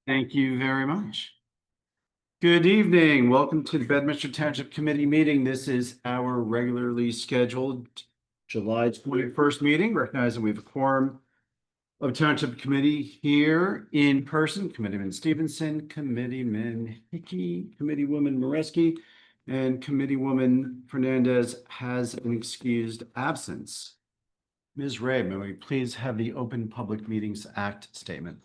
Thank you very much. Good evening. Welcome to the Bedminster Township Committee meeting. This is our regularly scheduled July 21st meeting. Recognizing we have a quorum of Township Committee here in person. Committeeman Stevenson, Committeeman Hickey, Committeewoman Moreski, and Committeewoman Fernandez has an excused absence. Ms. Ray, may we please have the Open Public Meetings Act statement?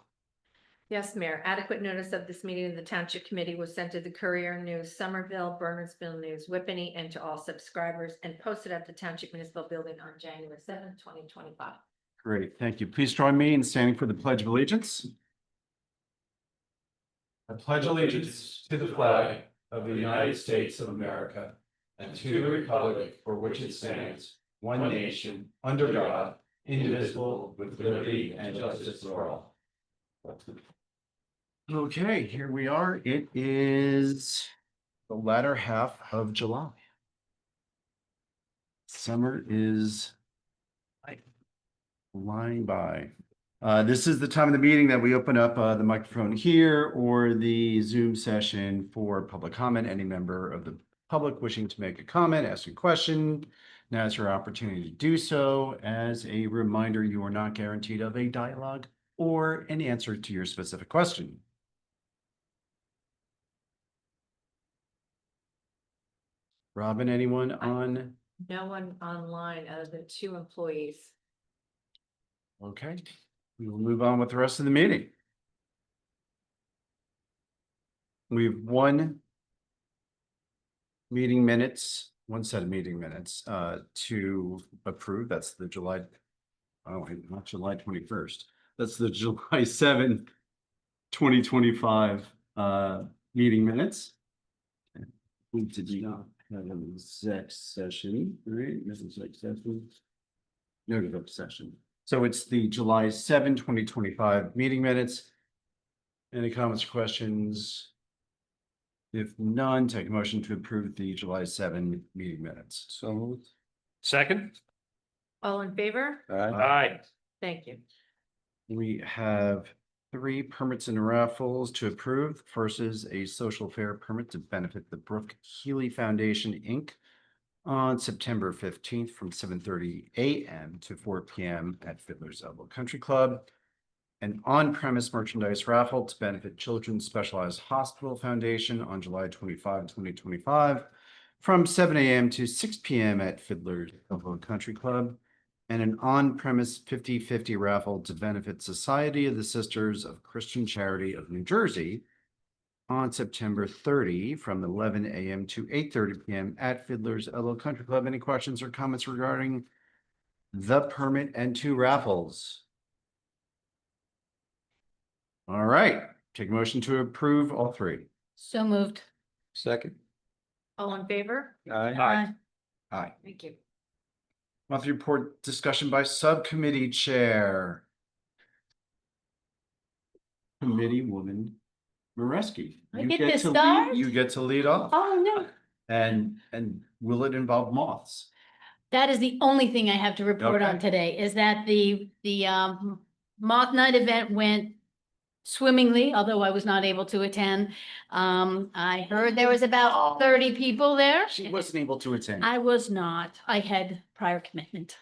Yes, Mayor. Adequate notice of this meeting of the Township Committee was sent to the Courier News, Somerville, Bernardsville News, Whippany, and to all subscribers, and posted at the Township Municipal Building on January 7th, 2025. Great, thank you. Please join me in standing for the Pledge of Allegiance. I pledge allegiance to the flag of the United States of America and to the republic for which it stands, one nation, under God, indivisible, with liberty and justice for all. Okay, here we are. It is the latter half of July. Summer is flying by. This is the time of the meeting that we open up the microphone here or the Zoom session for public comment. Any member of the public wishing to make a comment, ask a question, now is your opportunity to do so. As a reminder, you are not guaranteed of a dialogue or an answer to your specific question. Robin, anyone on? No one online other than 2 employees. Okay, we will move on with the rest of the meeting. We have one set of meeting minutes to approve. That's the July, not July 21st. That's the July 7th, 2025 meeting minutes. We did not have an exec session, right? This is exec session. No developed session. So it's the July 7, 2025 meeting minutes. Any comments or questions? If none, take a motion to approve the July 7 meeting minutes. So moved. Second. All in favor? Aye. Thank you. We have 3 permits and raffles to approve. First is a social fair permit to benefit the Brooke Healy Foundation, Inc. on September 15th from 7:30 a.m. to 4 p.m. at Fiddler's Elbow Country Club. An on-premise merchandise raffle to benefit Children's Specialized Hospital Foundation on July 25, 2025 from 7 a.m. to 6 p.m. at Fiddler's Elbow Country Club. And an on-premise 50/50 raffle to benefit Society of the Sisters of Christian Charity of New Jersey on September 30 from 11 a.m. to 8:30 p.m. at Fiddler's Elbow Country Club. Any questions or comments regarding the permit and 2 raffles? All right, take a motion to approve all 3. So moved. Second. All in favor? Aye. Aye. Thank you. Monthly report discussion by subcommittee chair. Committeewoman Moreski. I get to start? You get to lead off. Oh, no. And will it involve moths? That is the only thing I have to report on Okay. today, is that the Moth Night event went swimmingly, although I was not able to attend. I heard there was about 30 people there. She wasn't able to attend. I was not. I had prior commitment.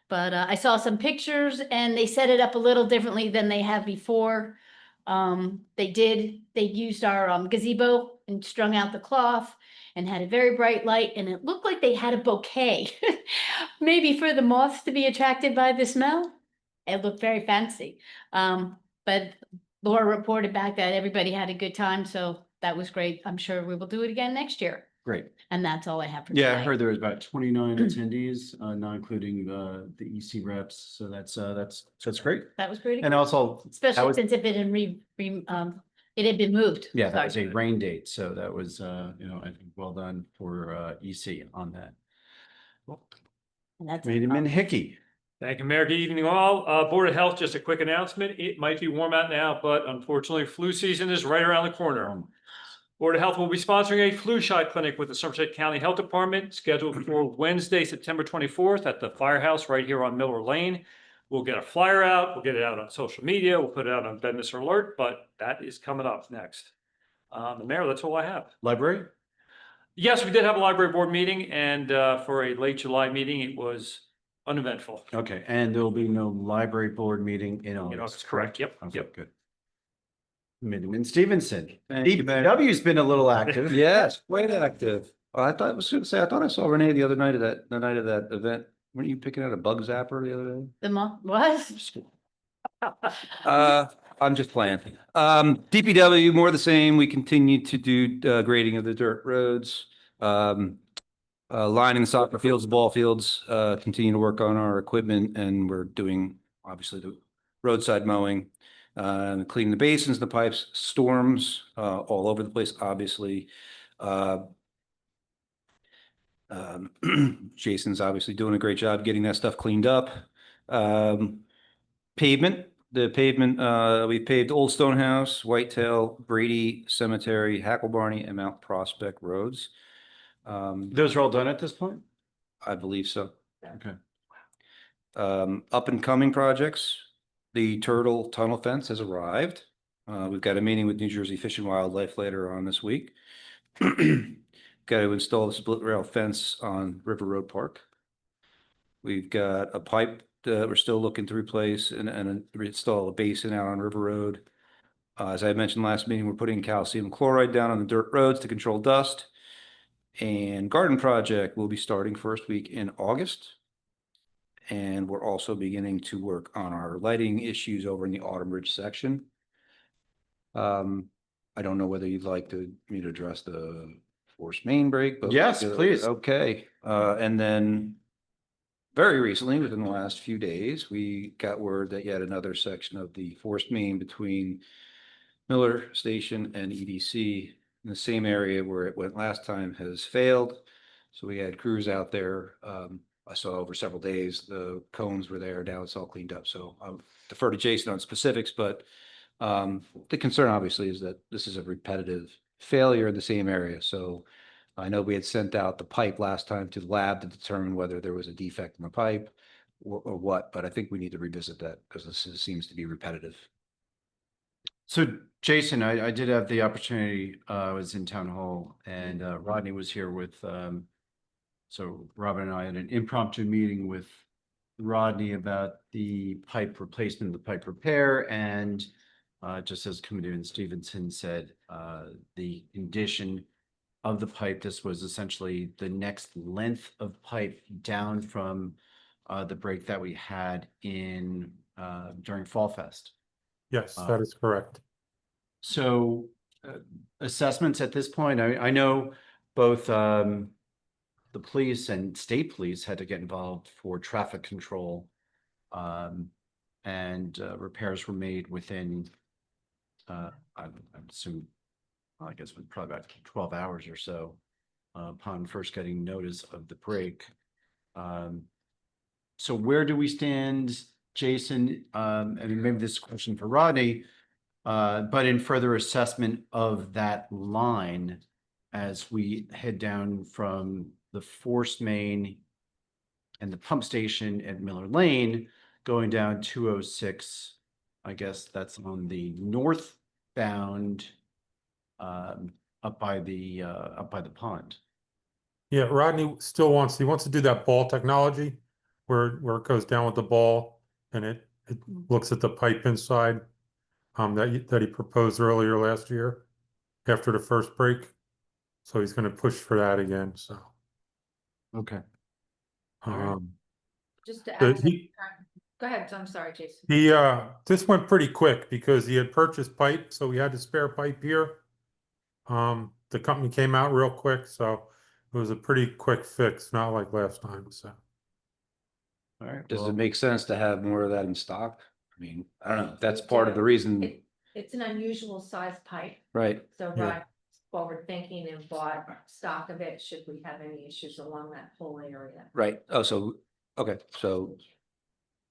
But I saw some pictures and they set it up a little differently than they have before. They used our gazebo and strung out the cloth and had a very bright light, and it looked like they had a bouquet. Maybe for the moths to be attracted by the smell. It looked very fancy. But Laura reported back that everybody had a good time, so that was great. I'm sure we will do it again next year. Great. And that's all I have for Yeah, I tonight. heard there was about 29 attendees, not including the EC reps. So that's great. That was pretty And good. also, that Especially was, since it had been moved. yeah, that was a Sorry. rain date. So that was, I think well done for EC on that. And that's Committeeman Hickey. Thank you, Mayor. Good evening, all. Board of Health, just a quick announcement. It might be warm out now, but unfortunately, flu season is right around the corner. Board of Health will be sponsoring a flu shot clinic with the Somerset County Health Department scheduled for Wednesday, September 24th at the Firehouse right here on Miller Lane. We'll get a flyer out, we'll get it out on social media, we'll put it out on Bedminster Alert, but that is coming up next. The mayor, that's all I have. Library? Yes, we did have a library board meeting, and for a late July meeting, it was uneventful. Okay, and there'll be no library board meeting in August, August, correct. correct? Yep, Okay, yep. good. Midman Stevenson. Thank you, Mayor. DPW's been a little active. Yes, quite active. I thought, I was gonna say, I thought I saw Renee the night of that event. Weren't you picking out a bug zapper the other day? The what? I'm just playing. DPW, more the same. We continue to do grading of the dirt roads. Lining the soccer fields, ball fields, continue to work on our equipment, and we're doing obviously the roadside mowing. Cleaning the basins, the pipes, storms, all over the place, obviously. Jason's obviously doing a great job getting that stuff cleaned up. Pavement, we paved Old Stonehouse, Whitetail, Brady Cemetery, Hacklebarney, and Mount Prospect roads. Those are all done at this point? I believe so. Okay. Up and coming projects, the Turtle Tunnel Fence has arrived. We've got a meeting with New Jersey Fish and Wildlife later on this week. Got to install the split rail fence on River Road Park. We've got a pipe that we're still looking to replace and install a basin out on River Road. As I mentioned last meeting, we're putting calcium chloride down on the dirt roads to control dust. And garden project will be starting first week in August. And we're also beginning to work on our lighting issues over in the Autumn Ridge section. I don't know whether you'd like me to address the forced main break, but Yes, please. Okay, and then very recently, within the last few days, we got word that yet another section of the forced main between Miller Station and EDC in the same area where it went last time has failed. So we had crews out there. I saw over several days, the cones were there. Now it's all cleaned up. So I'll defer to Jason on specifics, but the concern obviously is that this is a repetitive failure in the same area. So I know we had sent out the pipe last time to the lab to determine whether there was a defect in the pipe or what, but I think we need to revisit that because seems to be repetitive. So Jason, I did have the opportunity, I was in town hall and Rodney was here with, so Robin and I had an impromptu meeting with Rodney about the pipe replacement, the pipe repair, and just as Committeeman Stevenson said, the condition of the pipe, this was essentially the next length of pipe down from the break that we had in during Fall Fest. Yes, that is correct. So assessments at this point, I know both the police and state police had to get involved for traffic control, and repairs were made within, I assume, I guess it was probably about 12 hours or so upon first getting notice of the break. So where do we stand, Jason? I mean, maybe this is a question for Rodney, but in further assessment of that line as we head down from the forced main and the pump station at Miller Lane, going down 206, I guess that's on the northbound, up by the pond. Yeah, Rodney still wants to do that ball technology where it goes down with the ball and it looks at the pipe inside that he proposed earlier last year after the first break. So he's going to push for that again. So Okay. Just to but add, go ahead. I'm sorry, Jason. this went pretty quick because he had purchased pipe, so we had to spare pipe here. The company came out real quick, so it was a pretty quick fix, not like last time. So All right. Does well, it make sense to have more of that in stock? I mean, I don't know. That's part of the reason, It's an unusual size pipe, right? so Yeah. Rod forward thinking and bought stock of it should we have any issues along that whole area. Right. Oh, so, okay. So,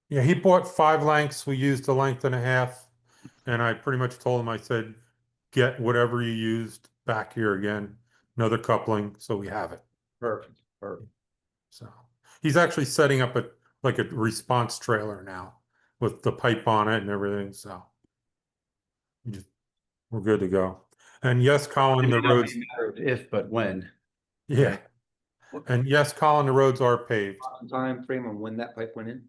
yeah, he bought 5 lengths. We used a length and a half, and I pretty much told him, I said, get whatever you used back here again, another coupling, so we have it. perfect. So he's actually setting up a response trailer now with the pipe on it and everything, so. We're good to go. And yes, Colin, It the may not roads, be a matter of if, but when. yeah, and yes, Colin, the roads are paved. Time frame on when that pipe went in?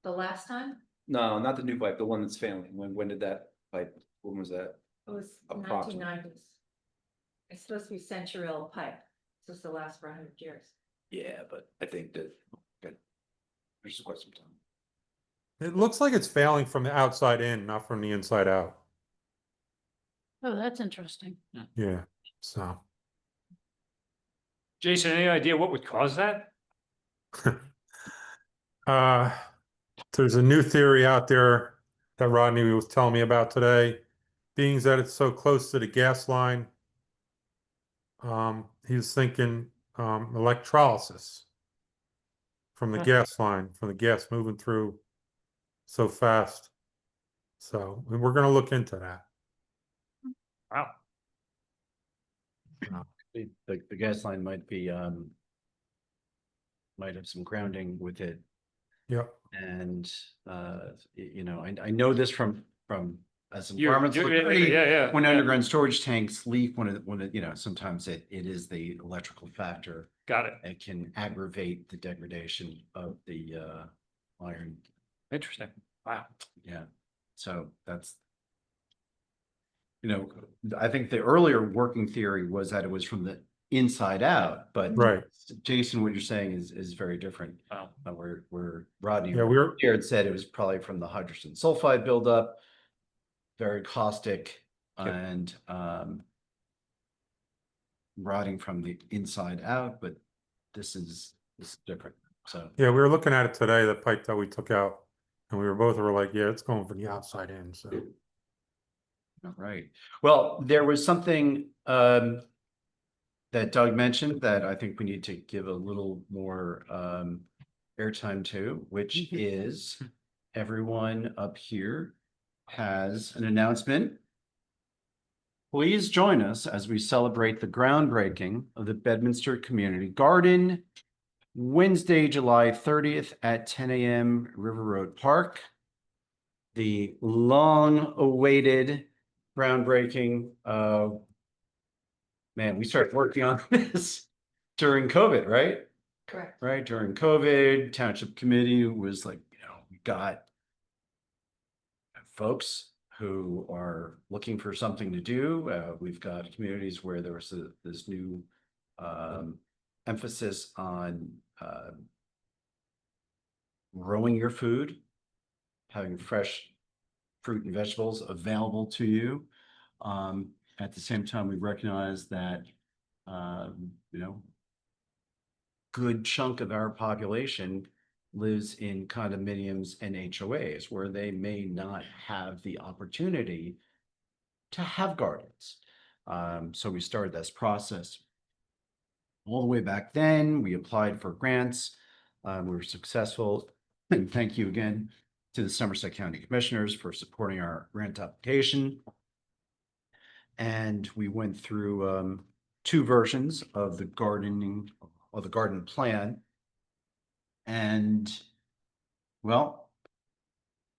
The last time, No, not the new pipe, the one that's failing. When did that pipe, when was that? it was Approximately. 1990s. It's supposed to be century-old pipe, supposed to last for 100 years. Yeah, but I think that, okay, there's quite some time. It looks like it's failing from the outside in, not from the inside out. Oh, that's interesting. Yeah, so. Jason, any idea what would cause that? Uh, there's a new theory out there that Rodney was telling me about today. Being that it's so close to the gas line, he was thinking electrolysis from the gas line, from the gas moving through so fast. So we're going to look into that. Wow. The gas line might be, might have some grounding with it. Yep. And, you know, I know this from as an You're- environmental you're- attorney, yeah. when underground storage tanks leak, you know, sometimes it is the electrical factor. Got it. It can aggravate the degradation of the iron. Interesting. Wow. Yeah. So that's, you know, I think the earlier working theory was that it was from the inside out, but Right. Jason, what you're saying is very different. Wow. Where Rodney Yeah, we're Jared said it was probably from the hydrogen sulfide buildup, very caustic Okay. and rotting from the inside out, but this is different. So yeah, we were looking at it today, the pipe that we took out, and we were like, yeah, it's going from the outside in. So all right. Well, there was something that Doug mentioned that I think we need to give a little more airtime to, which is everyone up here has an announcement. Please join us as we celebrate the groundbreaking of the Bedminster Community Garden, Wednesday, July 30th at 10 a.m. River Road Park. The long-awaited groundbreaking man, we started working on this during COVID, right? Correct. Right, during COVID, Township Committee was like, you know, we got folks who are looking for something to do. We've got communities where there was this new emphasis on growing your food, having fresh fruit and vegetables available to you. At the same time, we recognize that, you know, good chunk of our population lives in condominiums and HOAs where they may not have the opportunity to have gardens. So we started this process all the way back then. We applied for grants. We were successful. And thank you again to the Somerset County Commissioners for supporting our grant application. And we went through two versions of the garden plan. And well,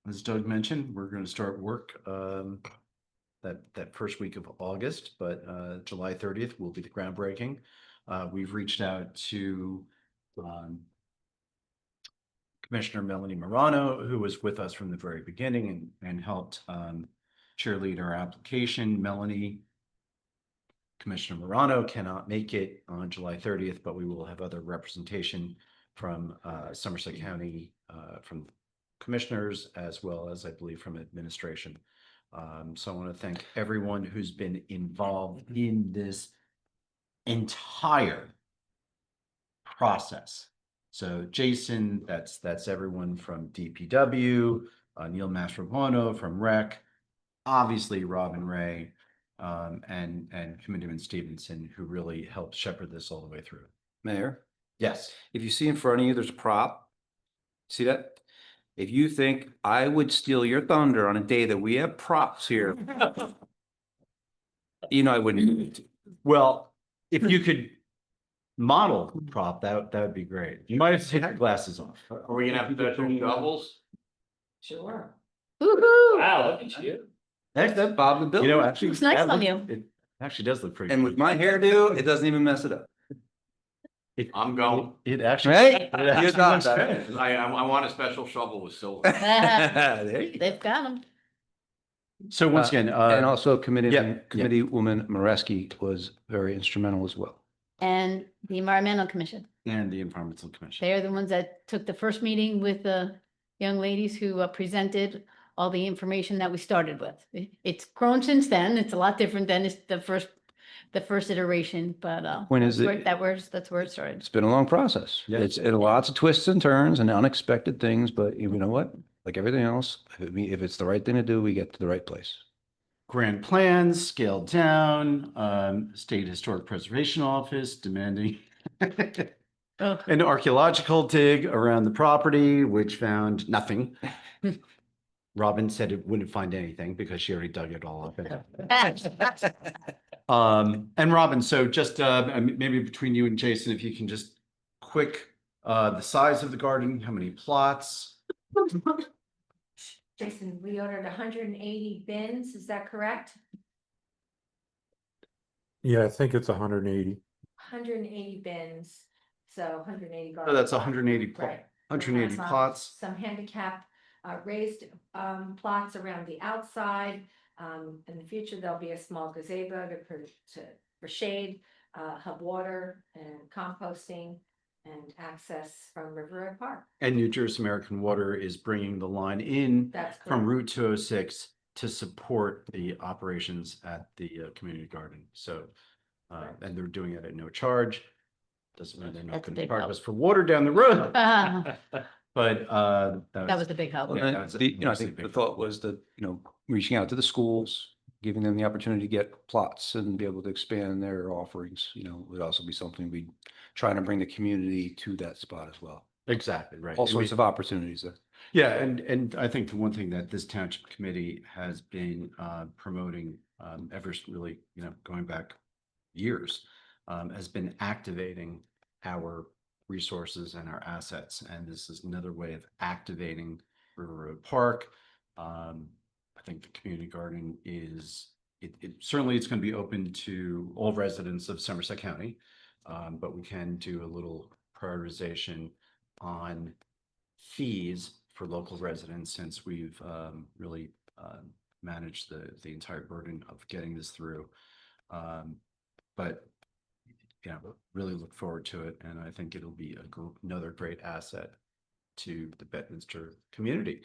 as Doug mentioned, we're going to start work that first week of August, but July 30th will be the groundbreaking. We've reached out to Commissioner Melanie Morano, who was with us from the very beginning and helped cheerlead our application. Melanie, Commissioner Morano cannot make it on July 30th, but we will have other representation from Somerset County, from commissioners, as well as I believe from administration. So I want to thank everyone who's been involved in this entire process. So Jason, that's everyone from DPW, Neil Mastrobuono from Rec, obviously Robin Ray, and Committeeman Stevenson, who really helped shepherd this all the way through. Mayor, Yes. if you see in front of you, there's a prop. See that? If you think I would steal your thunder on a day that we have props here, you know I wouldn't. Well, if you could model the prop, that would be great. You might have to take your glasses off. Are we gonna have to do doubles? Sure. Woo-hoo. Wow, look at you. That's Bob the You Builder. know, actually. Looks nice that on look- you. It actually does look pretty. And with my hairdo, it doesn't even mess it up. I'm going. It actually. Right? it actually You thought looks that. good. I want a special shovel with silver. There you go. They've got them. So once again, And also yeah. Committeewoman Mareski was very instrumental as well. And the Environmental Commission. and the Environmental Commission. They're the ones that took the first meeting with the young ladies who presented all the information that we started with. It's grown since then. It's a lot different than it's the first iteration, but When is it? that's where it started. It's been a long process. Yeah. It's lots of twists and turns and unexpected things, but you know what? Like everything else, if it's the right thing to do, we get to the right place. Grand plans, scaled down, State Historic Preservation Office demanding Oh, an archaeological dig around the property, which found nothing. Robin said it wouldn't find anything because she already dug it all up. And Robin, so just maybe between you and Jason, if you can just quick, the size of the garden, how many plots? Jason, we ordered 180 bins, is that correct? Yeah, I think it's 180. 180 bins, so 180. So that's 180, Right. 180 Some- plots. Some handicap raised plots around the outside. In the future, there'll be a small gazebo for shade, hub water and composting and access from River Road Park. And New Jersey American Water is bringing the line in That's from correct. Route 206 to support the operations at the community garden. So, and they're doing it at no charge. Doesn't mean they're not That's a going to big charge help. us for water down the road, that but was the big help. Well, Yeah, and that was I mostly think the big. thought was that, reaching out to the schools, giving them the opportunity to get plots and be able to expand their offerings, would also be something we trying to bring the community to that spot as well. Exactly, right. All And sorts we- of opportunities there. Yeah, and I think the one thing that this township committee has been promoting ever really, going back years, has been activating our resources and our assets. And this is another way of activating River Road Park. I think the community garden is, it certainly it's going to be open to all residents of Somerset County. But we can do a little prioritization on fees for local residents since we've really managed the entire burden of getting this through. But really look forward to it, and I think it'll be another great asset to the Bedminster community.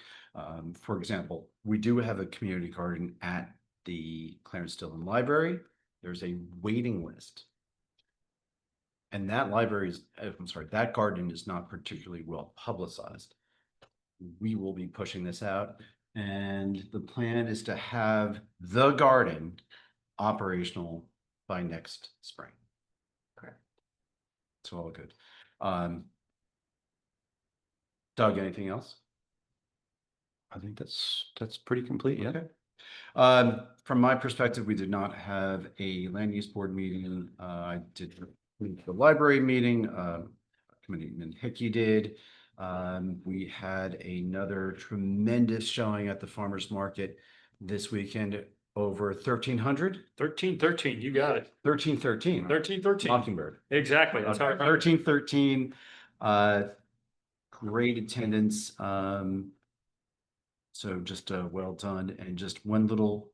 For example, we do have a community garden at the Clarence Dillon Library. There's a waiting list. And that that garden is not particularly well publicized. We will be pushing this out, and the plan is to have the garden operational by next spring. Correct. It's all good. Doug, anything else? I think that's pretty complete, yeah. Okay. From my perspective, we did not have a land use board meeting. I did the library meeting, Committeeman Hickey did. We had another tremendous showing at the farmer's market this weekend, over 1,300, 13, you got it. 1313. 13. Mockingbird. Exactly. That's how I remember. 1313, great attendance. So just well done. And just one little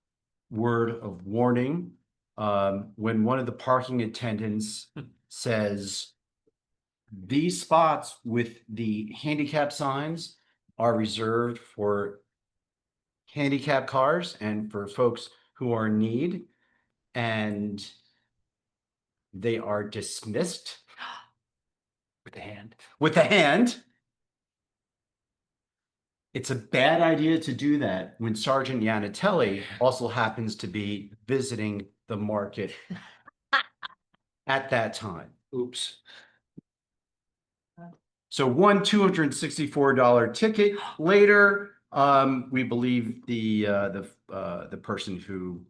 word of warning. When one of the parking attendants says, these spots with the handicap signs are reserved for handicap cars and for folks who are in need, and they are dismissed With the hand. with a hand. It's a bad idea to do that when Sergeant Yanatelli also happens to be visiting the market at that time. Oops. So one $264 ticket later, we believe the person who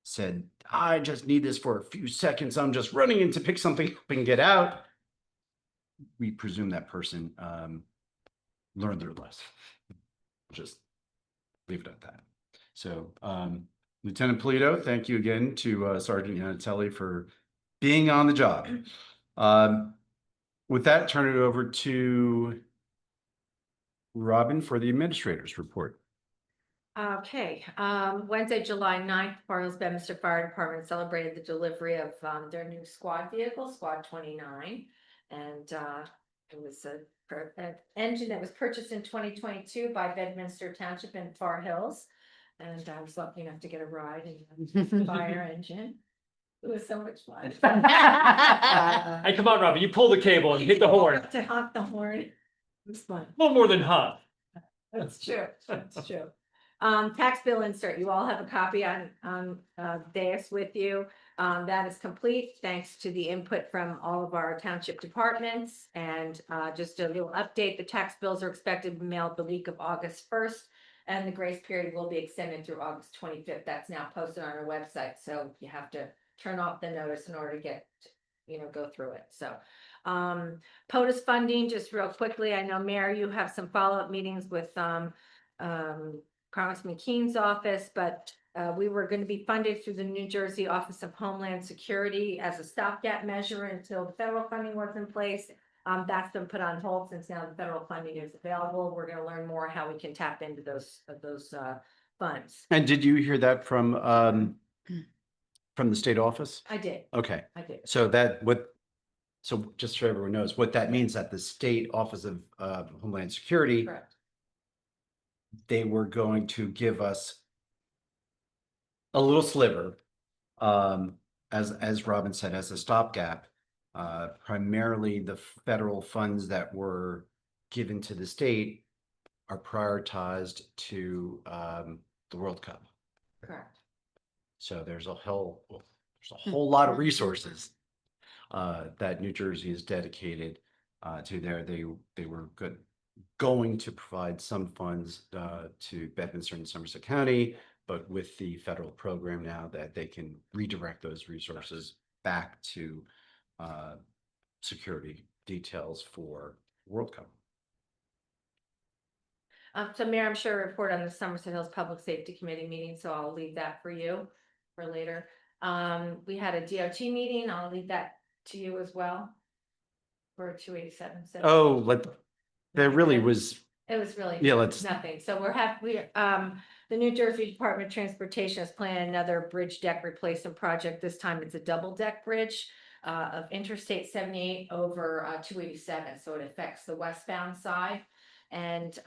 said, I just need this for a few seconds. I'm just running in to pick something up and get out. We presume that person learned their lesson. Just leave it at that. So, Lieutenant Polito, thank you again to Sergeant Yanatelli for being on the job. With that, turn it over to Robin for the administrator's report. Okay, Wednesday, July 9th, Far Hills Bedminster Fire Department celebrated the delivery of their new squad vehicle, Squad 29. And it was an engine that was purchased in 2022 by Bedminster Township in Far Hills. And I was lucky enough to get a ride in the fire engine. It was so much fun. Hey, come on, Robin, you pull the cable and hit the horn. To honk the horn. It was fun. A little more than hot. That's true, that's true. Tax bill insert, you all have a copy on dais with you. That is complete, thanks to the input from all of our township departments. And just a little update, the tax bills are expected to be mailed the week of August 1st. And the grace period will be extended through August 25th. That's now posted on our website, so you have to turn off the notice in order to get, go through it, so. POTUS funding, just real quickly, I know, Mayor, you have some follow-up meetings with Congressman Keene's office, but we were going to be funded through the New Jersey Office of Homeland Security as a stopgap measure until the federal funding was in place. That's been put on hold since now the federal funding is available. We're going to learn more how we can tap into those funds. And did you hear that from the state office? I did, Okay, I did. so so just so everyone knows, what that means, that the state Office of Homeland Security, Correct. they were going to give us a little sliver, as Robin said, as a stopgap. Primarily the federal funds that were given to the state are prioritized to the World Cup. Correct. So there's a whole lot of resources that New Jersey is dedicated to there. They were going to provide some funds to Bedminster and Somerset County, but with the federal program now, that they can redirect those resources back to security details for World Cup. So Mayor, I'm sure a report on the Somerset Hills Public Safety Committee meeting, so I'll leave that for you for later. We had a DOT meeting. I'll leave that to you as well. For 287. Oh, there really was. It was really let's nothing. So the New Jersey Department of Transportation is planning another bridge deck replacement project. This time it's a double deck bridge of Interstate 78 over 287. So it affects the westbound side. And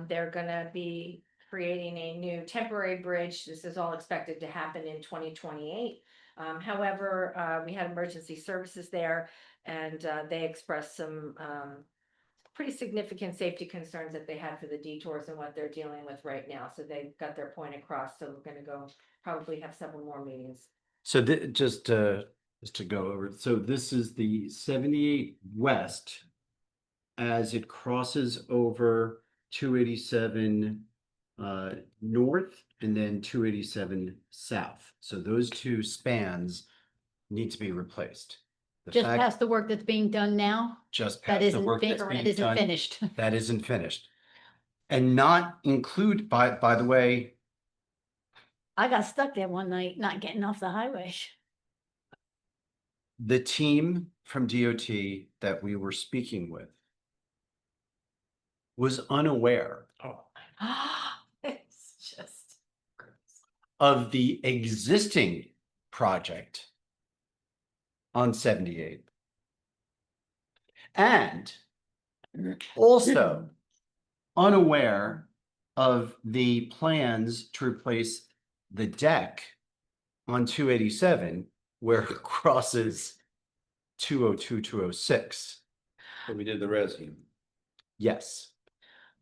they're gonna be creating a new temporary bridge. This is all expected to happen in 2028. However, we had emergency services there, and they expressed some pretty significant safety concerns that they had for the detours and what they're dealing with right now. So they got their point across. So we're going to probably have several more meetings. So just to go over, so this is the 78 West as it crosses over 287 North and then 287 South. So those two spans need to be replaced. Just past the work that's being done now, Just that past the work that's that being isn't done, finished. that isn't finished. And not include, by the way, I got stuck there one night, not getting off the highway. the team from DOT that we were speaking with was unaware It's just of the existing project on 78. And also unaware of the plans to replace the deck on 287 where it crosses 202, 206. So we did the rescue. Yes.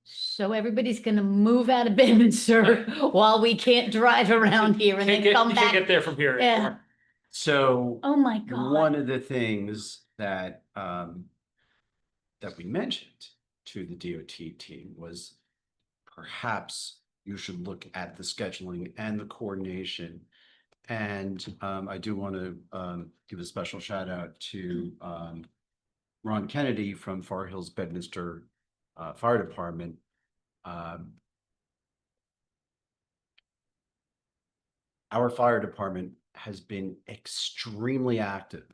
So everybody's gonna move out of Bedminster while we can't drive around here and then come You can't back. get there from here. Yeah. anymore. So Oh my God. one of the things that that we mentioned to the DOT team was perhaps you should look at the scheduling and the coordination. And I do want to give a special shout out to Ron Kennedy from Far Hills Bedminster fire department. Our fire department has been extremely active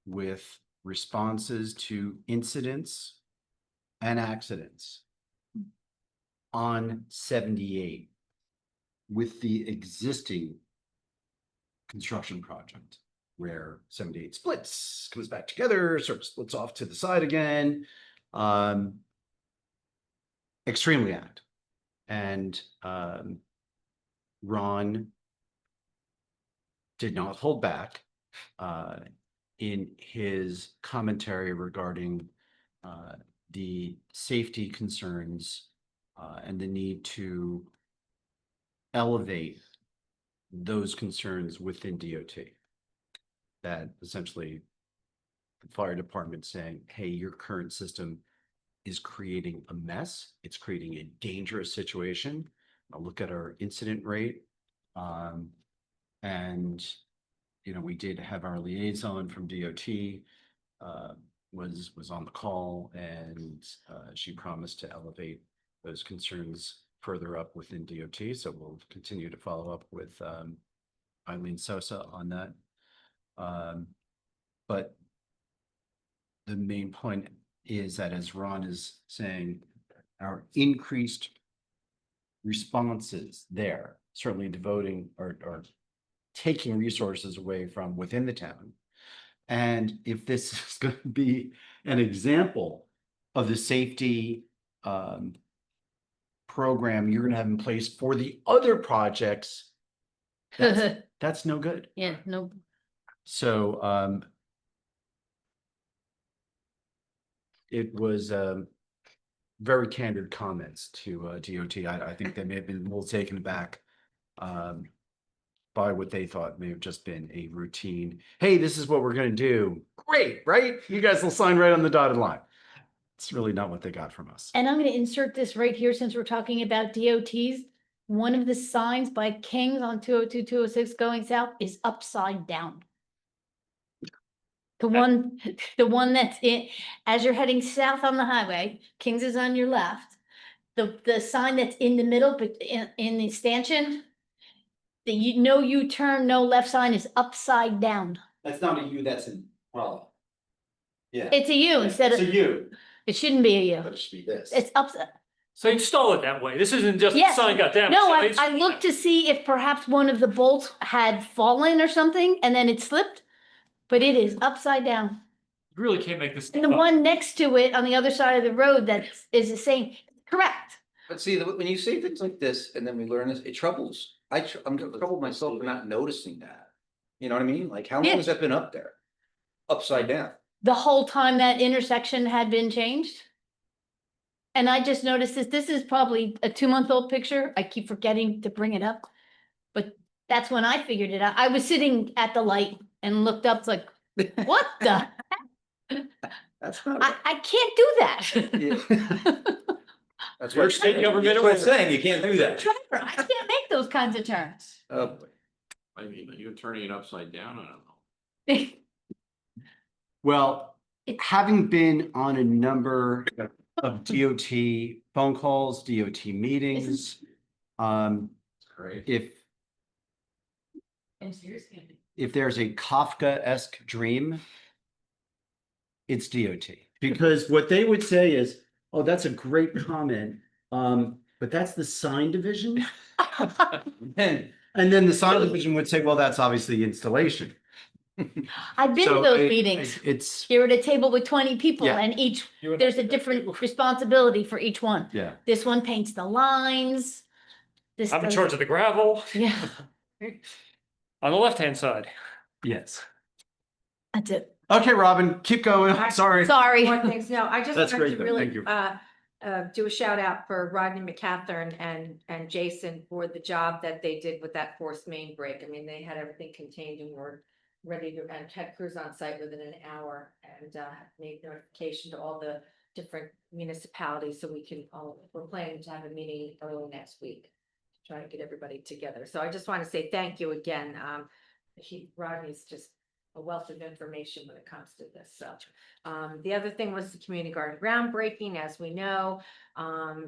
with responses to incidents and accidents on 78 with the existing construction project where 78 splits, comes back together, sort of splits off to the side again. Extremely active. And Ron did not hold back in his commentary regarding the safety concerns and the need to elevate those concerns within DOT. That essentially the fire department saying, hey, your current system is creating a mess. It's creating a dangerous situation. I'll look at our incident rate. And, you know, we did have our liaison from DOT was on the call, and she promised to elevate those concerns further up within DOT. So we'll continue to follow up with Eileen Sosa on that. But the main point is that, as Ron is saying, our increased responses there, certainly devoting or taking resources away from within the town. And if this is going to be an example of the safety program you're going to have in place for the other projects, that's no good. Yeah, no, So it was very candid comments to DOT. I think they may have been a little taken aback by what they thought may have just been a routine. Hey, this is what we're going to do. Great, right? You guys will sign right on the dotted line. It's really not what they got from us. and I'm gonna insert this right here since we're talking about DOTs. One of the signs by Kings on 202, 206 going south is upside down. The one that's in, as you're heading south on the highway, Kings is on your left. The sign that's in the middle, but in the stanchion, the no U-turn, no left sign is upside down. That's not a U, that's an L. Yeah. It's a U instead of, U. it shouldn't be a U. But it should be this. It's upside. So install it that way. This isn't just the Yes. sign got damaged. No, So it's- I looked to see if perhaps one of the bolts had fallen or something and then it slipped, but it is upside down. You really can't make this And stuff the up. one next to it on the other side of the road that is the same, correct. But see, when you say things like this and then we learn this, it troubles. I'm troubled myself for not noticing that. You know what I mean? Like, how long Yeah. has that been up there? Upside down. The whole time that intersection had been changed. And I just noticed this is probably a 2-month-old picture. I keep forgetting to bring it up. But that's when I figured it out. I was sitting at the light and looked up like, what the? That's not. I can't do that. That's Your what state government That's what I'm order. saying, you can't do that. Driver, I can't make those kinds of turns. Oh, boy. I mean, you're turning it upside down, I don't know. Well, It's- having been on a number of DOT phone calls, DOT meetings, Great. if there's a Kafka-esque dream, it's DOT. Because what they would say is, oh, that's a great comment, but that's the sign division. And then the sign division would say, well, that's obviously installation. I've been to So those meetings. It's, You're at a table with 20 people Yeah. and You and- there's a different responsibility for each one. yeah. This one paints the lines. This I'm in does- charge of the gravel. Yeah, On the left-hand side. Yes. that's it. Okay, Robin, keep going. Sorry. Sorry. More things, no, I just That's wanted to great, though. really, Thank you. do a shout out for Rodney McCathern and Jason for the job that they did with that forced main break. I mean, they had everything contained and were ready to, and had crews on site within an hour and, made notification to all the different municipalities, so we can, we're planning to have a meeting early next week. to Try to get everybody together. So I just want to say thank you again. Rodney's just a wealth of information when it comes to this. So the other thing was the community garden groundbreaking. As we know,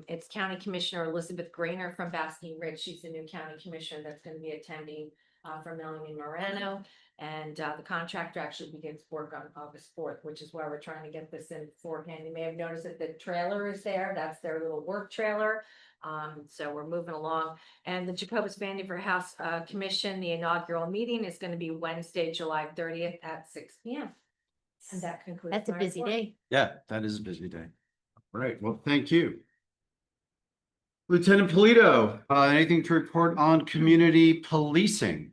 it's County Commissioner Elizabeth Grainer from Basking Ridge. She's the new county commissioner that's going to be attending for Melanie Moreno. And the contractor actually begins work on August 4th, which is why we're trying to get this in beforehand. You may have noticed that the trailer is there. That's their little work trailer. So we're moving along. And the Jacobus Vandiver House Commission, the inaugural meeting is going to be Wednesday, July 30th at 6 p.m. And that concludes. That's a my busy report. day. Yeah, that is a busy day. All right, well, thank you. Lieutenant Polito, anything to report on community policing?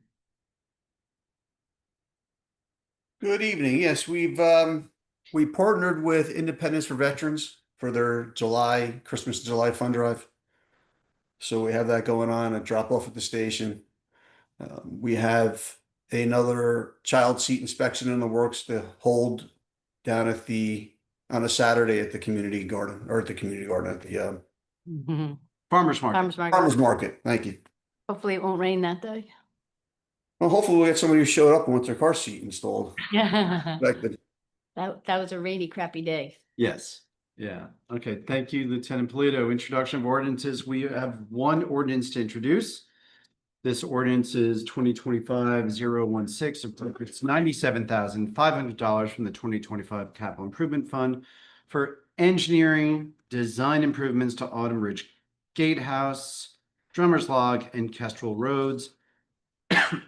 Good evening. Yes, we partnered with Independence for Veterans for their Christmas July fund drive. So we have that going on, a drop off at the station. We have another child seat inspection in the works to hold down on a Saturday at the community garden at the Farmers market. Farmers market. farmers market. Thank you. Hopefully it won't rain that day. Well, hopefully we'll get somebody who showed up and wants their car seat installed. That Expected. was a rainy, crappy day. Yes, yeah. Okay, thank you, Lieutenant Polito. Introduction of ordinances. We have one ordinance to introduce. This ordinance is 2025-016. It's $97,500 from the 2025 Capital Improvement Fund for engineering design improvements to Autumn Ridge Gatehouse, Drummers Log, and Kestrel Roads.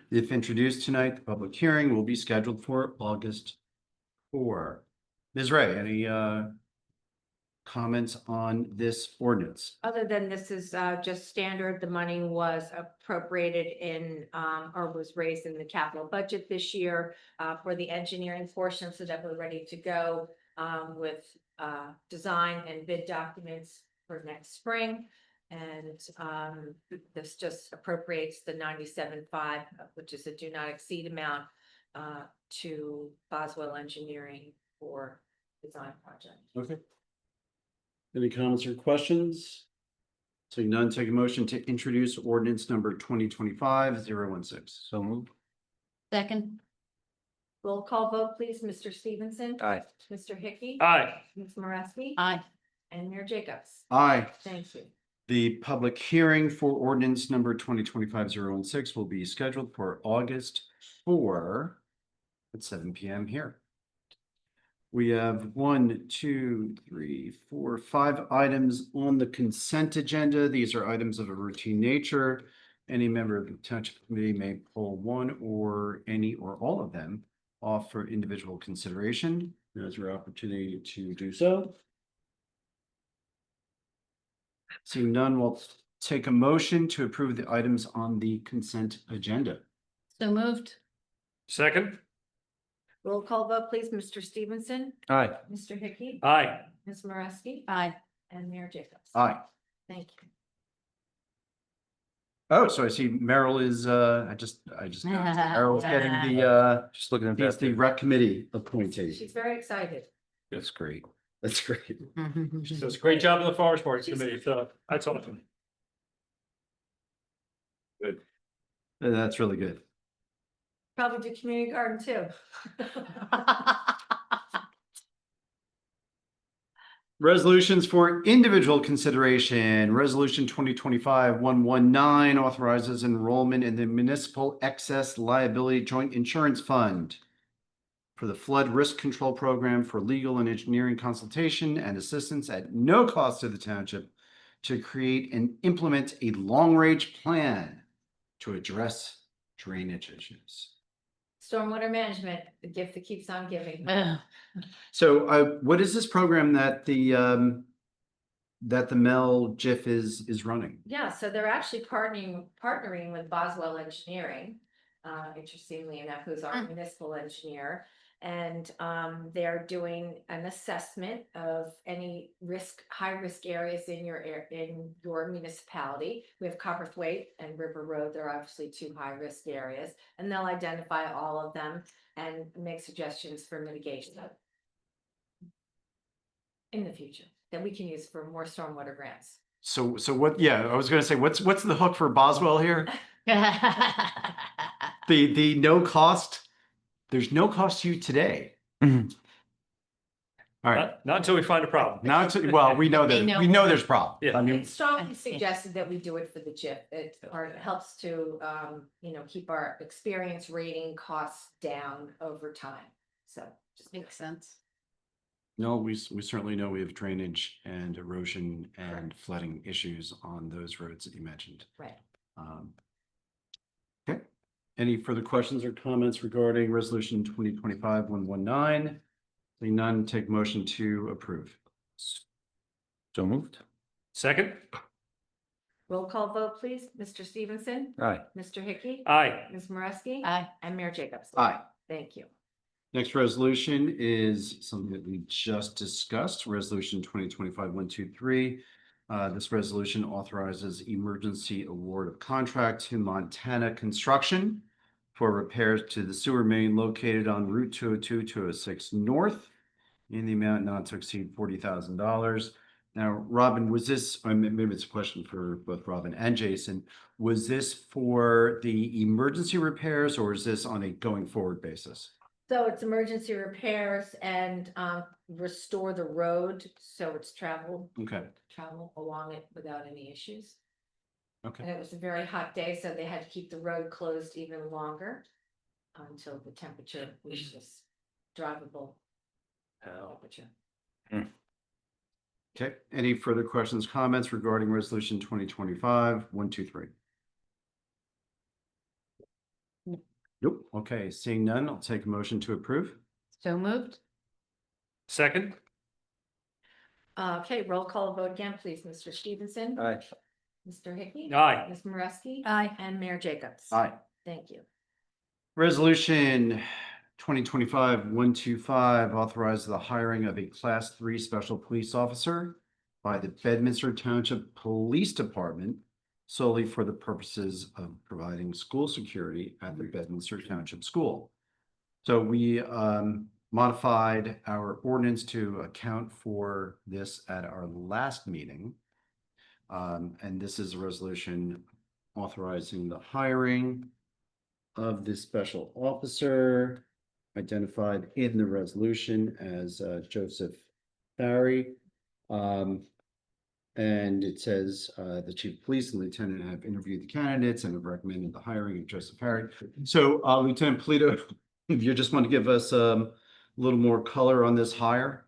If introduced tonight, the public hearing will be scheduled for August 4. Ms. Ray, any comments on this ordinance? Other than this is just standard, the money was appropriated in or was raised in the capital budget this year for the engineering portion, so that we're ready to go with design and bid documents for next spring. And this just appropriates the 97.5, which is a do not exceed amount to Boswell Engineering for design project. Okay. Any comments or questions? Seeing none, take a motion to introduce ordinance number 2025-016. So moved. Second, Roll call vote, please. Mr. Stevenson. Aye. Mr. Hickey. Aye. Ms. Moreski. aye. And Mayor Jacobs. Aye. Thank you. The public hearing for ordinance number 2025-016 will be scheduled for August 4 at 7 p.m. here. We have 1, 2, 3, 4, 5 items on the consent agenda. These are items of a routine nature. Any member of the Township Committee may pull one or any or all of them off for individual consideration. There's your opportunity to do so. Seeing none, we'll take a motion to approve the items on the consent agenda. So moved. Second. Roll call vote, please. Mr. Stevenson. Aye. Mr. Hickey. Aye. Ms. Moreski. Aye. And Mayor Jacobs. Aye. Thank you. Oh, so I see Merrill is, I just noticed Merrill's getting the, Just looking at he's that. the rec committee appointee. She's very excited. That's great. That's great. She does a great job in the Farmers Market Committee, so that's awesome. That's really good. Probably do community garden too. Resolutions for individual consideration. Resolution 2025-119 authorizes enrollment in the Municipal Excess Liability Joint Insurance Fund for the Flood Risk Control Program for legal and engineering consultation and assistance at no cost to the township to create and implement a long-range plan to address drainage issues. Stormwater management, the gift that keeps on giving. Ugh. So what is this program that the Mel GIF is running? Yeah, so they're actually partnering with Boswell Engineering, interestingly enough, who's our municipal engineer. And they're doing an assessment of any high risk areas in your municipality. We have Copperthwaite and River Road. They're obviously two high risk areas, and they'll identify all of them and make suggestions for mitigation in the future that we can use for more stormwater grants. So what? Yeah, I was going to say, what's the hook for Boswell here? The no cost there's no cost to you today. All right, Not until we find a problem. well, we know They that, know. we know there's a problem. Yeah. I mean, It's strongly Understand. suggested that we do it for the JIF. It helps to, keep our experience rating costs down over time. So just Makes sense. no, we certainly know we have drainage and erosion and flooding issues on those roads that you mentioned. right. Okay, any further questions or comments regarding resolution 2025-119? Seeing none, take motion to approve. So moved. Second? Roll call vote, please. Mr. Stevenson, Aye. Mr. Hickey, Aye. Ms. Moreski. Aye. And Mayor Jacobs. Aye. Thank you. Next resolution is something that we just discussed, resolution 2025-123. This resolution authorizes emergency award of contract to Montana Construction for repairs to the sewer main located on Route 202-206 North in the amount not to exceed $40,000. Now, Robin, was this, or maybe it's a question for both Robin and Jason, was this for the emergency repairs or is this on a going forward basis? So it's emergency repairs and restore the road so it's travel along it without any issues. Okay. And it was a very hot day, so they had to keep the road closed even longer until the temperature reaches drivable temperature. Okay, any further questions, comments regarding resolution 2025-123? Nope. Okay, seeing none, I'll take a motion to approve. So moved. Second? Okay, roll call vote again, please. Mr. Stevenson. Aye. Mr. Hickey. Aye. Ms. Moreski. Aye. And Mayor Jacobs. Aye. Thank you. Resolution 2025-125 authorizes the hiring of a Class 3 Special Police Officer by the Bedminster Township Police Department solely for the purposes of providing school security at the Bedminster Township School. So we modified our ordinance to account for this at our last meeting. And this is a resolution authorizing the hiring of this special officer identified in the resolution as Joseph Barry. And it says the chief of police and lieutenant have interviewed the candidates and have recommended the hiring of Joseph Barry. So Lieutenant Polito, if you just want to give us a little more color on this hire.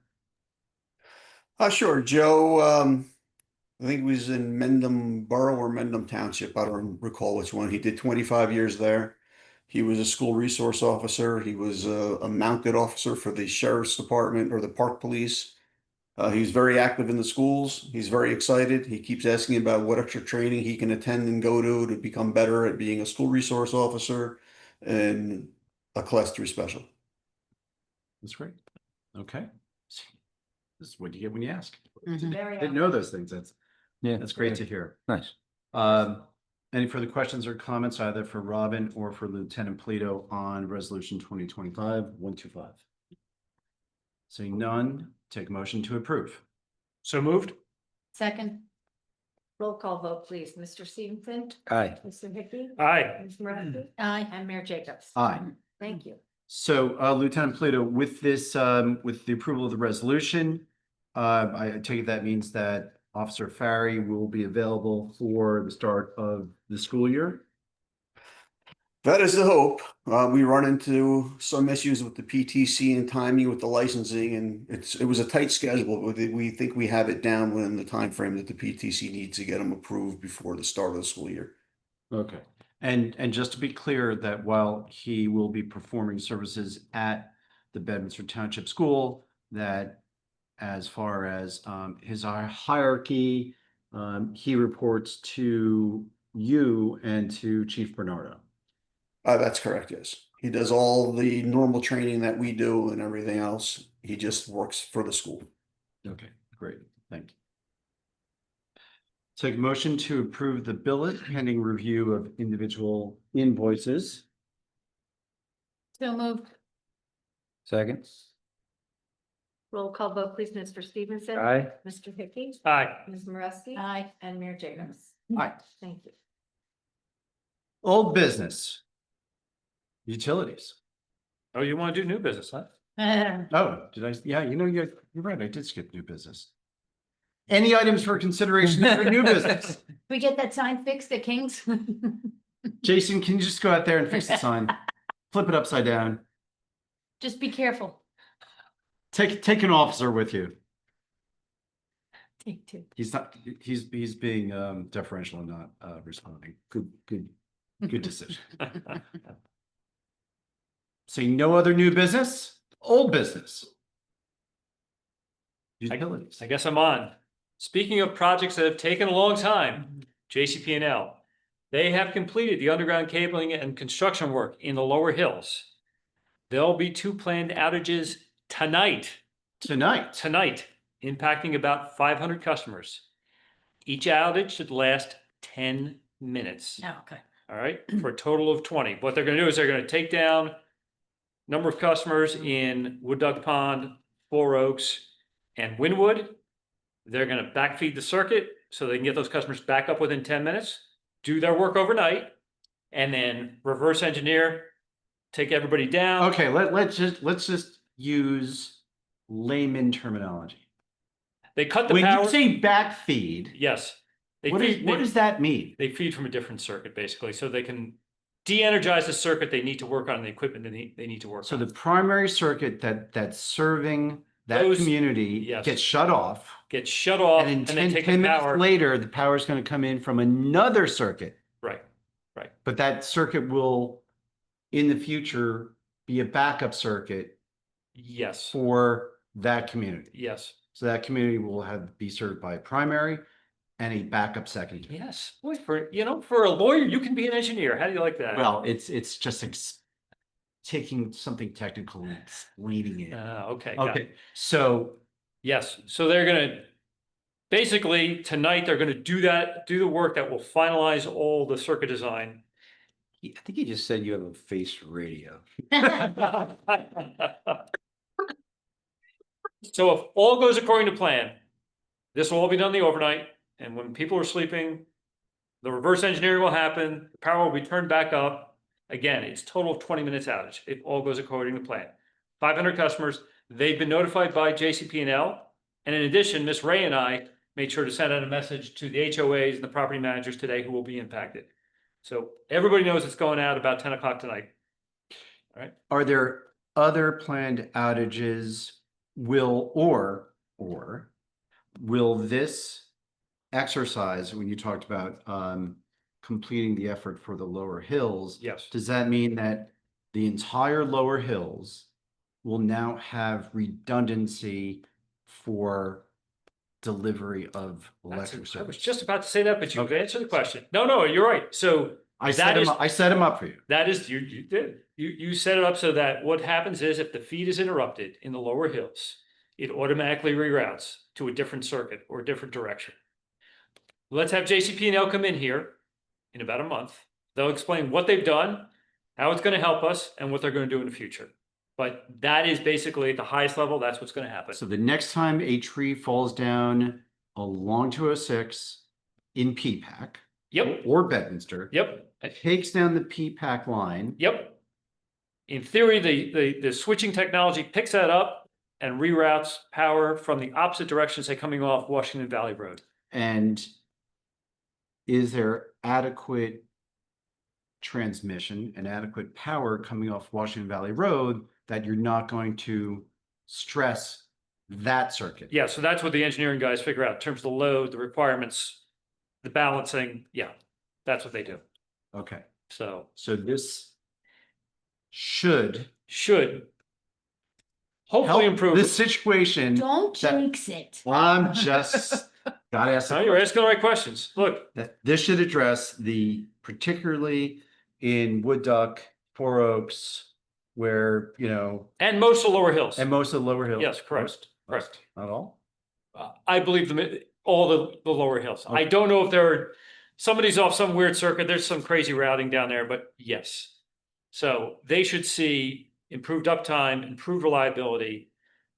Sure, Joe. I think he was in Mendham Borough or Mendham Township. I don't recall which one. He did 25 years there. He was a school resource officer. He was a mounted officer for the sheriff's department or the park police. He's very active in the schools. He's very excited. He keeps asking about what extra training he can attend and go to become better at being a school resource officer and a Class 3 special. That's great. Okay. This is what you get when you ask. Mhm. Very Didn't know those things. Yeah. That's great to hear. Nice. Any further questions or comments either for Robin or for Lieutenant Polito on resolution 2025-125? Seeing none, take a motion to approve. So moved? Second. Roll call vote, please. Mr. Stevenson. Aye. Mr. Hickey. Aye. Ms. Moreski. Aye. And Mayor Jacobs. Aye. Thank you. So Lieutenant Polito, with this, with the approval of the resolution, I take it that means that Officer Farry will be available for the start of the school year? That is the hope. We run into some issues with the PTC and timing with the licensing, and it was a tight schedule, but we think we have it down within the time frame that the PTC needs to get them approved before the start of the school year. Okay. And just to be clear that while he will be performing services at the Bedminster Township School, that as far as his hierarchy, he reports to you and to Chief Bernardo. That's correct, yes. He does all the normal training that we do and everything else. He just works for the school. Okay, great. Thank you. Take a motion to approve the billet pending review of individual invoices. So moved. Second. Roll call vote, please. Mr. Stevenson. Aye. Mr. Hickey. Aye. Ms. Moreski. Aye. And Mayor Jacobs. Aye. Thank you. Old business. Utilities. Oh, you want to do new business, huh? Oh, did I? Yeah, you're right. I did skip new business. Any items for consideration for new business? We get that sign fixed at King's? Jason, can you just go out there and fix the sign? Flip it upside down. Just be careful. Take an officer with you. Take two. He's not, he's being deferential and not responding. Good decision. Saying no other new business, old business. Utilities. I guess I'm on. Speaking of projects that have taken a long time, JCP&L, they have completed the underground cabling and construction work in the lower hills. There'll be 2 planned outages tonight, impacting about 500 customers. Each outage should last 10 minutes. Oh, okay. All right, for a total of 20. What they're going to do is they're going to take down number of customers in Wood Duck Pond, Four Oaks, and Wynwood. They're going to backfeed the circuit so they can get those customers back up within 10 minutes, do their work overnight, and then reverse engineer, take everybody down. Okay, let's just use layman terminology. They cut the When power. you say backfeed, Yes. what does that mean? They feed from a different circuit, basically, so they can de-energize the circuit they need to work on, the equipment they need to work So on. the primary circuit that's serving that Those- community yes. gets shut off. Get shut off And and in then 10 take the 10 minutes power. later, the power is going to come in from another circuit. Right. But that circuit will, in the future, be a backup circuit Yes. for that community. Yes. So that community will be served by a primary and a backup secondary. Yes. Boy, for a lawyer, you can be an engineer. How do you like that? Well, it's just taking something technical and explaining it. Okay. got it. Okay, so Yes. So they're gonna basically tonight they're gonna do the work that will finalize all the circuit design. I think you just said you have a face for radio. So if all goes according to plan, this will all be done the overnight, and when people are sleeping, the reverse engineering will happen, the power will be turned back up. Again, it's total of 20 minutes outage. It all goes according to plan. 500 customers, they've been notified by JCP&L. And in addition, Miss Ray and I made sure to send out a message to the HOAs and the property managers today who will be impacted. So everybody knows it's going out about 10 o'clock tonight. All right. are there other planned outages or will this exercise, when you talked about completing the effort for the lower hills, Yes. does that mean that the entire lower hills will now have redundancy for delivery of electric I was service? just about to say that, but you've Okay. answered the question. No, you're right. So I that is- set him up for you. that is, you did. You set it up so that what happens is if the feed is interrupted in the lower hills, it automatically reroutes to a different circuit or a different direction. Let's have JCP&L come in here in about a month. They'll explain what they've done, how it's going to help us, and what they're going to do in the future. But that is basically at the highest level, that's what's going to happen. So the next time a tree falls down along 206 in P-PAC Yep, or Bedminster, yep, takes down the P-PAC line, yep. In theory, the switching technology picks that up and reroutes power from the opposite direction, say coming off Washington Valley Road. and is there adequate transmission and adequate power coming off Washington Valley Road that you're not going to stress that circuit? Yeah, so that's what the engineering guys figure out in terms of the load, the requirements, the balancing. Yeah, that's what they do. Okay, So so this should should help hopefully improve. this situation. Don't that- jinx it. I'm just gotta ask. the No, you're asking the right questions. Look, that this should address particularly in Wood Duck, Four Oaks, where, and most of the lower hills. and most of the lower hills. Yes, correct, Most? correct. Not all? I believe all the lower hills. I Okay. don't know if somebody's off some weird circuit. There's some crazy routing down there, but yes. So they should see improved uptime, improved reliability.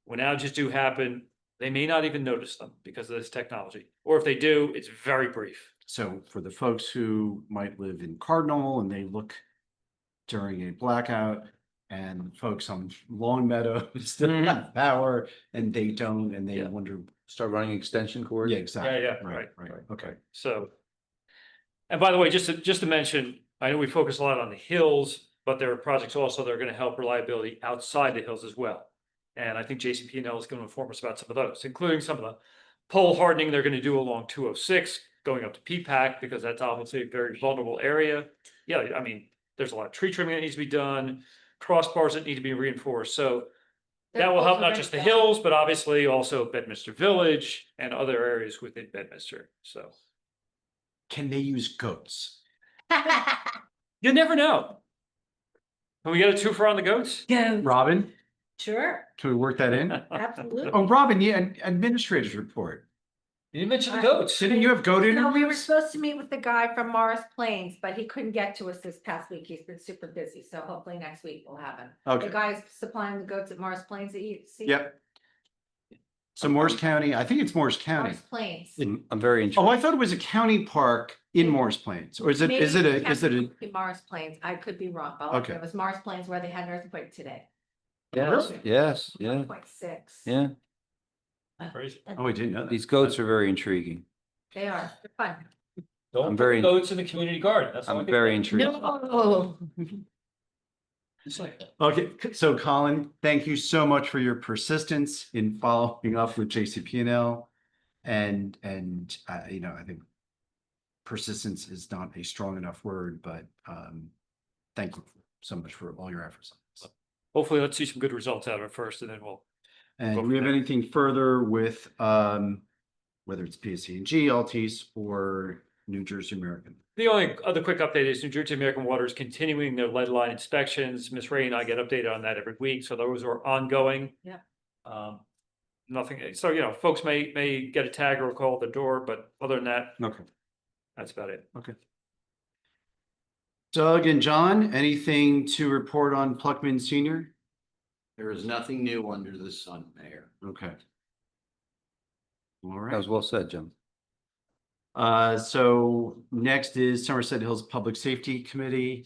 When outages do happen, they may not even notice them because of this technology. Or if they do, it's very brief. So for the folks who might live in Cardinal and they look during a blackout, And folks on Long Meadow still have power and they don't, and they Yeah. wonder. Start running extension cords. Yeah, exactly. Yeah, Right, right. okay. So, and by the way, just to mention, I know we focus a lot on the hills, but there are projects also that are going to help reliability outside the hills as well. And I think JCP&L is going to inform us about some of those, including some of the pole hardening they're going to do along 206, going up to P-PAC, because that's obviously a very vulnerable area. Yeah, I mean, there's a lot of tree trimming that needs to be done, crossbars that need to be reinforced. So that will help not just the hills, but obviously also Bedminster Village and other areas within Bedminster. So Can they use goats? you never know. Can we get a twofer on the goats? Go. Robin, Sure, can we work that in? absolutely. Oh, Robin, yeah, administrator's report. You didn't mention the goats. Didn't you have goat No, we were interviews? supposed to meet with the guy from Morris Plains, but he couldn't get to us this past week. He's been super busy, so hopefully next week we'll have him. The Okay, guy's supplying the goats at Morris Plains that you see. yep. So Morris County, I think it's Morris County. Morris Plains. I'm very Oh, interested. I thought it was a county park in Morris Plains, or is it, is it a, is it a? Maybe Morris Plains, I could be wrong, but Okay. it was Morris Plains where they had an earthquake today. Yes, yes, yeah, 1.6. yeah. Crazy. Oh, we didn't know that. These goats are very intriguing. They are, they're fun. Don't I'm put very- the goats in the community garden. That's all I I'm can very say. intrigued. No. It's like, Okay, so Colin, thank you so much for your persistence in following up with JCP&L. And, you know, I think persistence is not a strong enough word, but, thank you so much for all your efforts. on this. hopefully, let's see some good results out of it first, and then we'll. And Go do we have from there. anything further with, whether it's PSC&G, Altice, or New Jersey American? The only other quick update is New Jersey American Water is continuing their lead line inspections. Miss Ray and I get updated on that every week, so those are ongoing. Yeah. Nothing, so, you know, folks may get a tag or a call at the door, but other than that, Okay. that's about it. Doug and John, anything to report on Pluckman Senior? There is nothing new under the sun, Mayor. Okay. All That right. was well said, Jim. So next is Somerset Hills Public Safety Committee.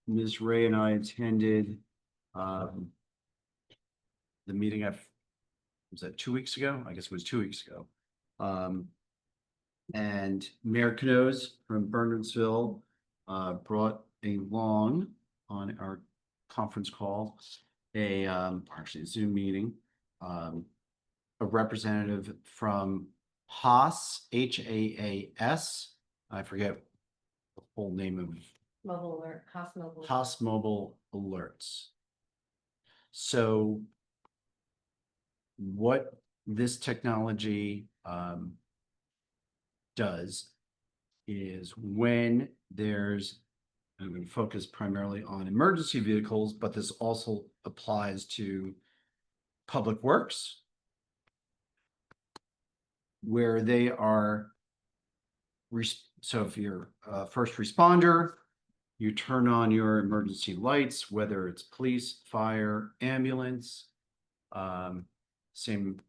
Ms. Ray and I attended, the meeting was that 2 weeks ago? I guess it was 2 weeks ago. And Mayor Knows from Bernardsville, brought along on our conference call, actually a Zoom meeting, a representative from Haas, Haas. I forget the full name of Mobile alert, Haas Mobile. Haas Mobile Alerts. So what this technology does is when there's, I'm going to focus primarily on emergency vehicles, but this also applies to public works, where they are, so if you're a first responder, you turn on your emergency lights, whether it's police, fire, ambulance. Same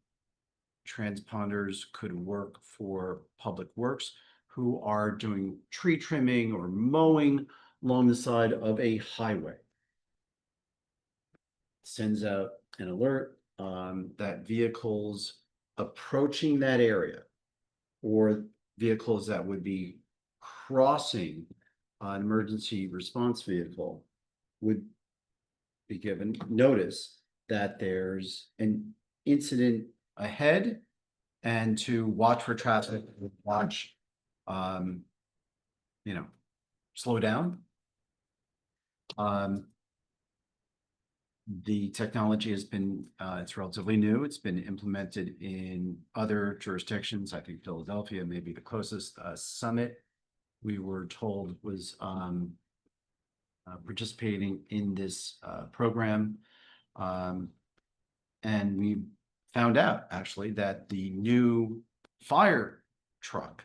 transponders could work for public works who are doing tree trimming or mowing along the side of a highway. Sends out an alert that vehicles approaching that area or vehicles that would be crossing an emergency response vehicle would be given notice that there's an incident ahead and to watch for traffic, watch, you know, slow down. The technology has been, it's relatively new. It's been implemented in other jurisdictions. I think Philadelphia may be the closest. Summit, we were told, was participating in this program. And we found out actually that the new fire truck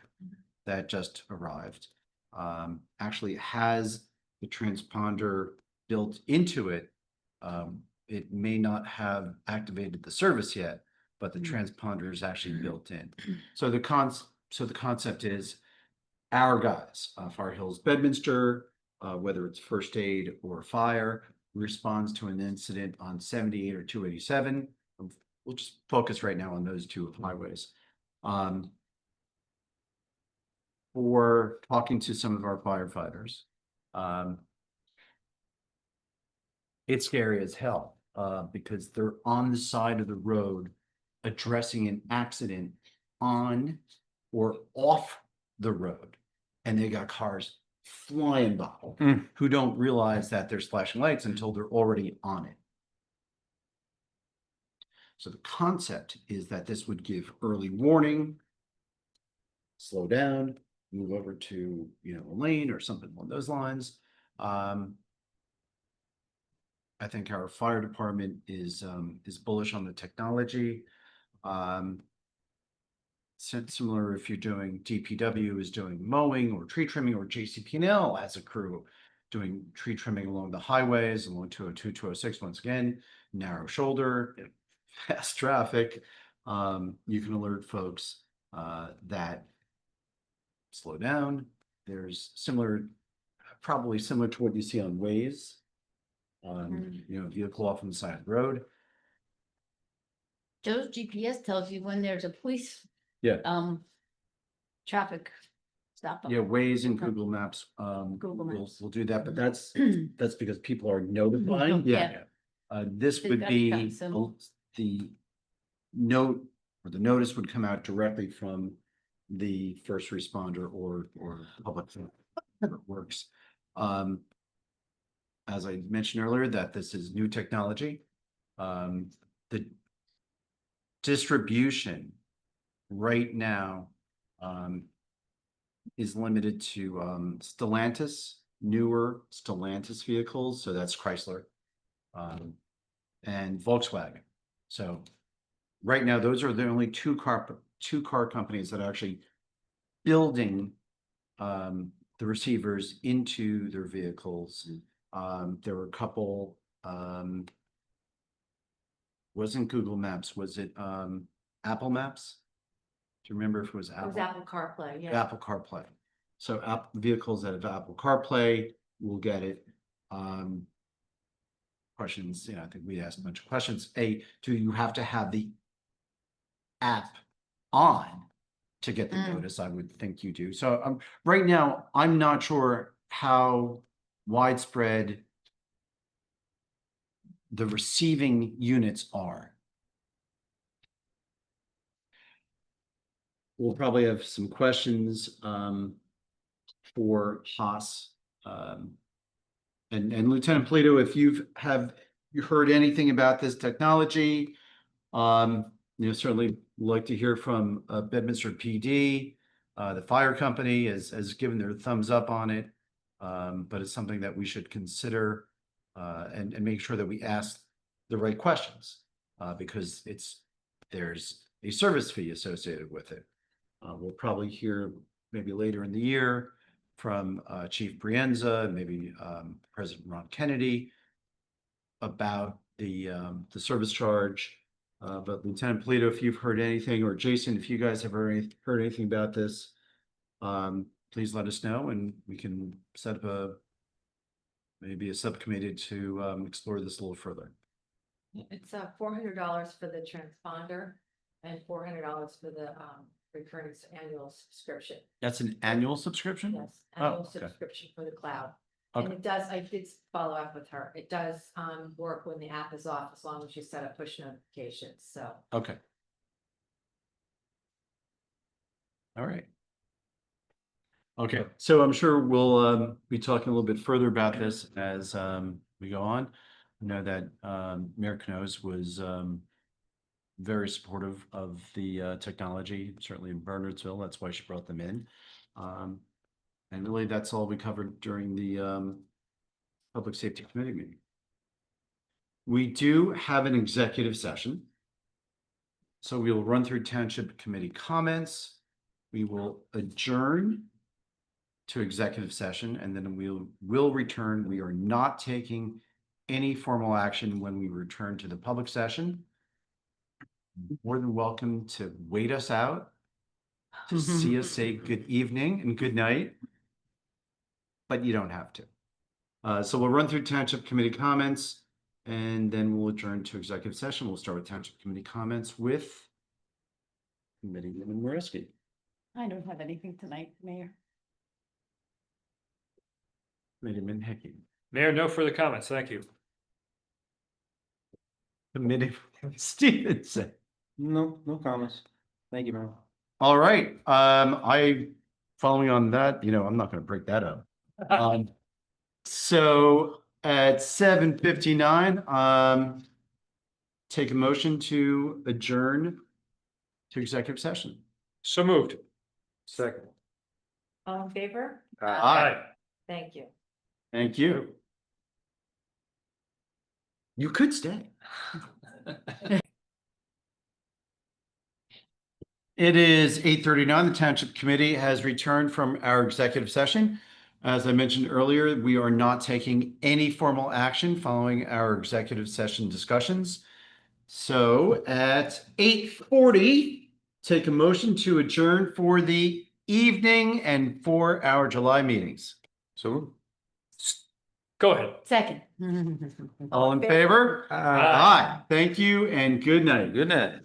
that just arrived actually has the transponder built into it. It may not have activated the service yet, but the transponder is actually built in. So the concept is our guys, Fire Hills, Bedminster, whether it's first aid or fire, responds to an incident on 78 or 287. We'll just focus right now on those two highways. For talking to some of our firefighters, it's scary as hell, because they're on the side of the road addressing an accident on or off the road. And they got cars flying by who don't realize that there's flashing lights until they're already on it. So the concept is that this would give early warning, slow down, move over to, a lane or something along those lines. I think our fire department is bullish on the technology. Similar if you're doing DPW is doing mowing or tree trimming, or JCP&L as a crew doing tree trimming along the highways, along 202, 206, once again, narrow shoulder, fast traffic. You can alert folks that slow down. There's probably similar to what you see on Waze. Vehicle off on the side of the road. Joe's GPS tells you when there's a police, Yeah. traffic stop. Yeah, Waze and Google Maps, Google Maps. will do that, but that's because people are notifying. Yeah. This They've would got be that symbol. the note, or the notice would come out directly from the first responder or public works. As I mentioned earlier, that this is new technology. The distribution right now is limited to Stellantis, newer Stellantis vehicles. So that's Chrysler and Volkswagen. So right now, those are the only two car companies that are actually building the receivers into their vehicles. There were a couple, wasn't Google Maps, was it Apple Maps? Do you remember if it was It Apple? was Apple CarPlay, yeah. Apple CarPlay. So vehicles that have Apple CarPlay will get it. Questions, I think we asked a bunch of questions. Do you have to have the app on to get the notice? I would think you do. So right now, I'm not sure how widespread the receiving units are. We'll probably have some questions for Haas. And Lieutenant Polito, if you heard anything about this technology, certainly like to hear from Bedminster PD. The fire company has given their thumbs up on it, but it's something that we should consider and make sure that we ask the right questions because there's a service fee associated with it. We'll probably hear maybe later in the year from Chief Brienza, maybe President Ron Kennedy about the service charge. But Lieutenant Polito, if you've heard anything, or Jason, if you guys have heard anything about this, please let us know and we can set up maybe a subcommittee to explore this a little further. It's $400 for the transponder and $400 for the recurring annual subscription. That's an annual subscription? Yes, annual okay. subscription for the cloud. Okay. And it does, I did follow up with her. It does work when the app is off as long as you set up push notifications. So Okay. All right. Okay, so I'm sure we'll be talking a little bit further about this as we go on. I know that Mayor Knows was very supportive of the technology, certainly in Bernardsville. That's why she brought them in. And really, that's all we covered during the Public Safety Committee meeting. We do have an executive session. So we will run through Township Committee comments. We will adjourn to executive session, and then we'll return. We are not taking any formal action when we return to the public session. More than welcome to wait us out, to see us say good evening and good night, but you don't have to. So we'll run through township committee comments and then we'll adjourn to executive session. We'll start with township committee comments with Committeewoman Moreski. I don't have anything tonight, Mayor. Committeeman Hickey. Mayor, no further comments. Thank you. Committeeman Stevenson. No, no comments. Thank you, Mayor. All right, following on that, I'm not gonna break that up. So at 7:59, take a motion to adjourn to executive session. So moved. Second. All in favor? Aye. Thank you. Thank you. You could stay. It is 8:39. The Township Committee has returned from our executive session. As I mentioned earlier, we are not taking any formal action following our executive session discussions. So at 8:40, take a motion to adjourn for the evening and for our July meetings. So. Go ahead. Second. All in favor? Aye. Thank you and good night. Good night.